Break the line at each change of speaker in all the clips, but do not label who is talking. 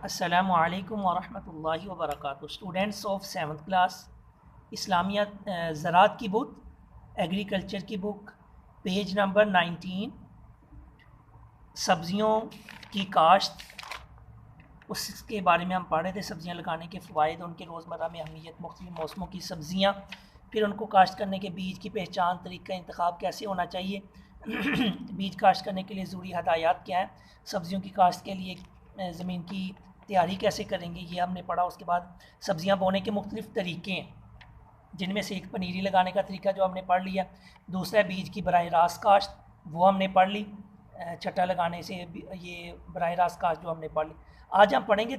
अस्सलामु अलैकुम वरहमतुल्लाहि वबरकातुहू। स्टूडेंट्स ऑफ 7th क्लास, इस्लामिया ज़राअत की बुक, एग्रीकल्चर की बुक, पेज नंबर 19, सब्ज़ियों की काश्त, उसके बारे में हम पढ़ रहे थे। सब्ज़ियाँ लगाने के फ़वाइद, उनके रोज़मर्रा में अहमियत, मुख्तलिफ़ मौसमों की सब्ज़ियाँ, फिर उनको काश्त करने के बीज की पहचान, तरीक़ा इंतख़ाब कैसे होना चाहिए बीज काश्त करने के लिए ज़रूरी हदायत क्या है, सब्ज़ियों की काश्त के लिए ज़मीन की तैयारी कैसे करेंगे, ये हमने पढ़ा। उसके बाद सब्ज़ियाँ बोने के मुख्तलिफ़ तरीक़े हैं, जिनमें से एक पनीरी लगाने का तरीका जो हमने पढ़ लिया, दूसरा बीज की बराह रास्त काश्त, वो हमने पढ़ ली। छट्टा लगाने से ये बराह रास्त काश्त जो हमने पढ़ ली। आज हम पढ़ेंगे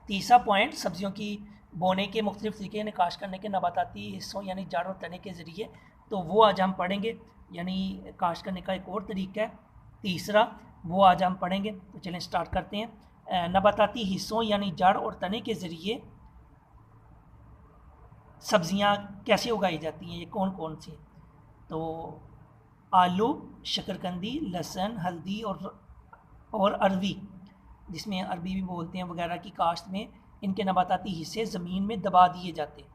तीसरा पॉइंट, सब्ज़ियों की बोने के मुख्तलिफ़ तरीके, यानी काश्त करने के नबाताती हिस्सों यानी जड़ और तने के ज़रिए, तो वो आज हम पढ़ेंगे। यानी काश्त करने का एक और तरीका है तीसरा, वो आज हम पढ़ेंगे। तो चलें स्टार्ट करते हैं। नबाताती हिस्सों यानी जड़ और तने के ज़रिए सब्ज़ियाँ कैसे उगाई जाती हैं, ये कौन कौन सी हैं? तो आलू, शकरकंदी, लहसुन, हल्दी और अरवी, जिसमें अरबी भी बोलते हैं, वगैरह की काश्त में इनके नबाताती हिस्से ज़मीन में दबा दिए जाते हैं।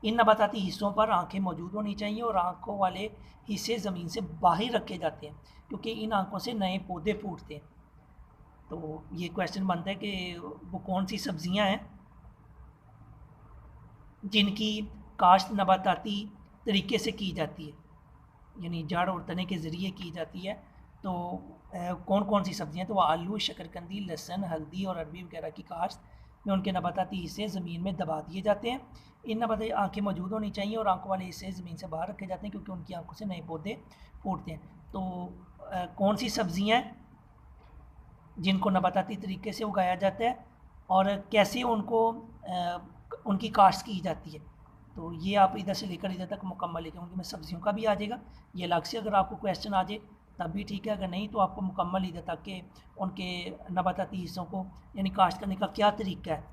इन नबाताती हिस्सों पर आंखें मौजूद होनी चाहिए और आंखों वाले हिस्से ज़मीन से बाहर रखे जाते हैं, क्योंकि इन आंखों से नए पौधे फूटते हैं। तो ये क्वेश्चन बनता है कि वो कौन सी सब्ज़ियाँ हैं जिनकी काश्त नबाताती तरीके से की जाती है, यानी जड़ और तने के ज़रिए की जाती है। तो कौन कौन सी सब्ज़ियाँ? तो आलू, शकरकंदी, लहसुन, हल्दी और अरबी वगैरह की काश्त में उनके नबाताती हिस्से ज़मीन में दबा दिए जाते हैं। इन नबाताती आँखें मौजूद होनी चाहिए और आँखों वाले हिस्से ज़मीन से बाहर रखे जाते हैं, क्योंकि उनकी आँखों से नए पौधे फूटते हैं। तो कौन सी सब्ज़ियाँ हैं जिनको नबाताती तरीके से उगाया जाता है और कैसे उनकी काश्त की जाती है? तो ये आप इधर से लेकर इधर तक मुकम्मल लिखें। उनमें सब्ज़ियों का भी आ जाएगा, ये अलग से अगर आपको क्वेश्चन आ जाए तब भी ठीक है, अगर नहीं तो आपको मुकम्मल इधर तक के उनके नबाताती हिस्सों को यानी काश्त करने का क्या तरीका है,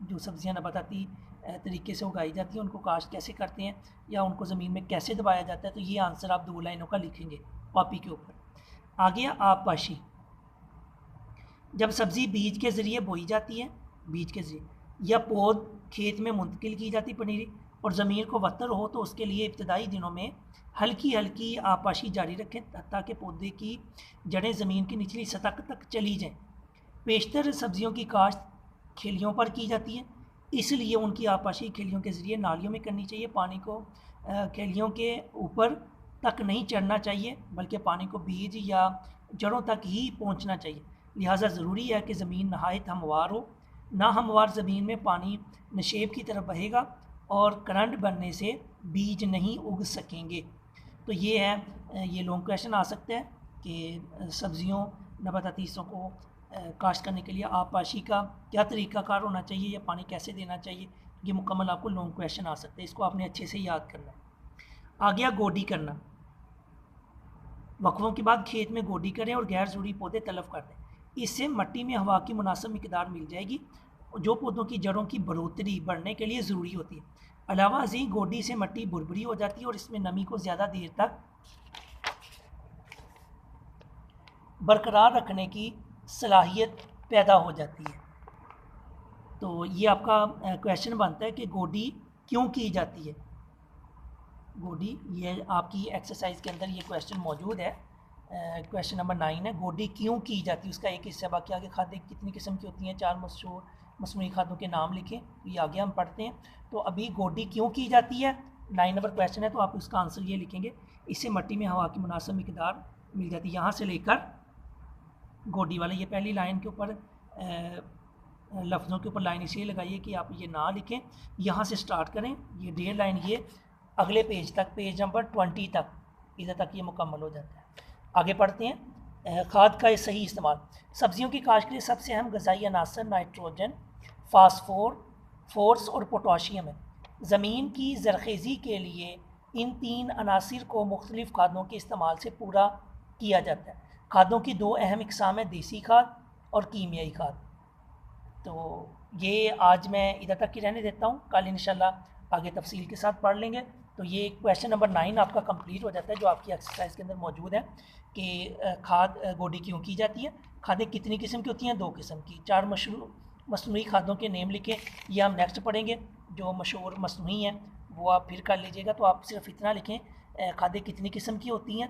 जो सब्ज़ियाँ नबाताती तरीके से उगाई जाती हैं उनको काश्त कैसे करते हैं या उनको ज़मीन में कैसे दबाया जाता है। तो ये आंसर आप 2 लाइनों का लिखेंगे कॉपी के ऊपर। आ गया आबपाशी। जब सब्ज़ी बीज के ज़रिए बोई जाती है, बीज के ज़रिए या पौध खेत में मुंतकिल की जाती पनीरी और ज़मीन को वतर हो, तो उसके लिए इब्तदाई दिनों में हल्की हल्की आबपाशी जारी रखें ताकि पौधे की जड़ें ज़मीन की निचली सतह तक चली जाएं। पेशतर सब्ज़ियों की काश्त खेलियों पर की जाती है, इसलिए उनकी आबपाशी खेलियों के ज़रिए नालियों में करनी चाहिए। पानी को खेलियों के ऊपर तक नहीं चढ़ना चाहिए, बल्कि पानी को बीज या जड़ों तक ही पहुंचना चाहिए। लिहाजा ज़रूरी है कि ज़मीन नहायत हमवार हो। नाहमवार ज़मीन में पानी नशेब की तरफ बहेगा और करंट बनने से बीज नहीं उग सकेंगे। तो ये है, ये लॉन्ग क्वेश्चन आ सकता है कि सब्ज़ियों नबाताती हिस्सों को काश्त करने के लिए आबपाशी का क्या तरीक़ाकार होना चाहिए या पानी कैसे देना चाहिए। ये मुकम्मल आपको लॉन्ग क्वेश्चन आ सकते हैं, इसको आपने अच्छे से याद करना है। आ गया गोडी करना। वक्फों के बाद खेत में गोडी करें और गैर ज़रूरी पौधे तलफ कर दें, इससे मिट्टी में हवा की मुनासिब मिकदार मिल जाएगी, जो पौधों की जड़ों की बढ़ोतरी बढ़ने के लिए ज़रूरी होती है। अलावा अजीम गोडी से मिट्टी भुरभुरी हो जाती है और इसमें नमी को ज़्यादा देर तक बरकरार रखने की सलाहियत पैदा हो जाती है। तो ये आपका क्वेश्चन बनता है कि गोडी क्यों की जाती है। गोडी, ये आपकी एक्सरसाइज के अंदर ये क्वेश्चन मौजूद है। क्वेश्चन नंबर 9 है, गोडी क्यों की जाती है, उसका एक हिस्सा। बाकी आगे खादें कितनी किस्म की होती हैं, 4 मशहूर मसनूई खादों के नाम लिखें, ये आगे हम पढ़ते हैं। तो अभी गोडी क्यों की जाती है, 9 नंबर क्वेश्चन है, तो आप उसका आंसर ये लिखेंगे, इससे मिट्टी में हवा की मुनासिब मिकदार मिल जाती है। यहाँ से लेकर गोडी वाले ये पहली लाइन के ऊपर लफ्ज़ों के ऊपर लाइन इसलिए लगाइए कि आप ये ना लिखें, यहाँ से स्टार्ट करें, ये 1.5 लाइन ये अगले पेज तक, पेज नंबर 20 तक, इधर तक ये मुकम्मल हो जाता है। आगे पढ़ते हैं। खाद का सही इस्तेमाल। सब्जियों की काश्त के लिए सबसे अहम ग़िज़ाई अनासर नाइट्रोजन, फास्फोरस और पोटाशियम है। ज़मीन की ज़रख़ेज़ी के लिए इन 3 अनासर को मुख्तलिफ़ खादों के इस्तेमाल से पूरा किया जाता है। खादों की 2 अहम इक़साम है, देसी खाद और कीमियाई खाद। तो ये आज मैं इधर तक ही रहने देता हूँ, कल इंशाल्लाह आगे तफसील के साथ पढ़ लेंगे। तो ये क्वेश्चन नंबर 9 आपका कंप्लीट हो जाता है, जो आपकी एक्सरसाइज के अंदर मौजूद है कि खाद गोडी क्यों की जाती है, खादें कितनी किस्म की होती हैं, 2 किस्म की, 4 मसनूई खादों के नेम लिखें, ये हम नेक्स्ट पढ़ेंगे। जो मशहूर मसनूई हैं वो आप फिर कर लीजिएगा, तो आप सिर्फ इतना लिखें खादें कितनी किस्म की होती हैं,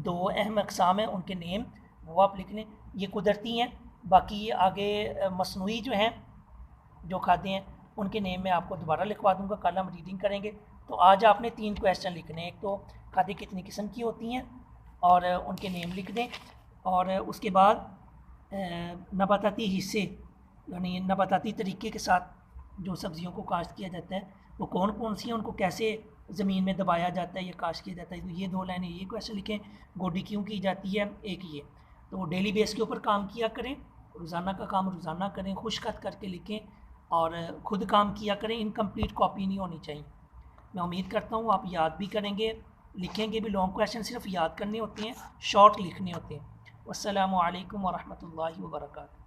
2 अहम अक़साम हैं उनके नेम वो आप लिख लें, ये कुदरती हैं। बाकी ये आगे मसनूई जो हैं जो खाते हैं उनके नेम में आपको दोबारा लिखवा दूंगा, कल हम रीडिंग करेंगे। तो आज आपने 3 क्वेश्चन लिखने हैं, एक तो खादें कितनी किस्म की होती हैं और उनके नेम लिख दें, और उसके बाद नबाताती हिस्से यानी नबाताती तरीके के साथ जो सब्ज़ियों को काश्त किया जाता है वो कौन कौन सी हैं, उनको कैसे ज़मीन में दबाया जाता है या काश्त किया जाता है, तो ये 2 लाइनें ये क्वेश्चन लिखें। गोडी क्यों की जाती है, एक ये। तो डेली बेस के ऊपर काम किया करें, रोज़ाना का काम रोज़ाना करें, खुश खत करके लिखें और ख़ुद काम किया करें, इनकम्प्लीट कॉपी नहीं होनी चाहिए। मैं उम्मीद करता हूँ आप याद भी करेंगे, लिखेंगे भी। लॉन्ग क्वेश्चन सिर्फ याद करने होते हैं, शॉर्ट लिखने होते हैं। वस्सलामु अलैकुम वरहमतुल्लाहि वबरकातुहू।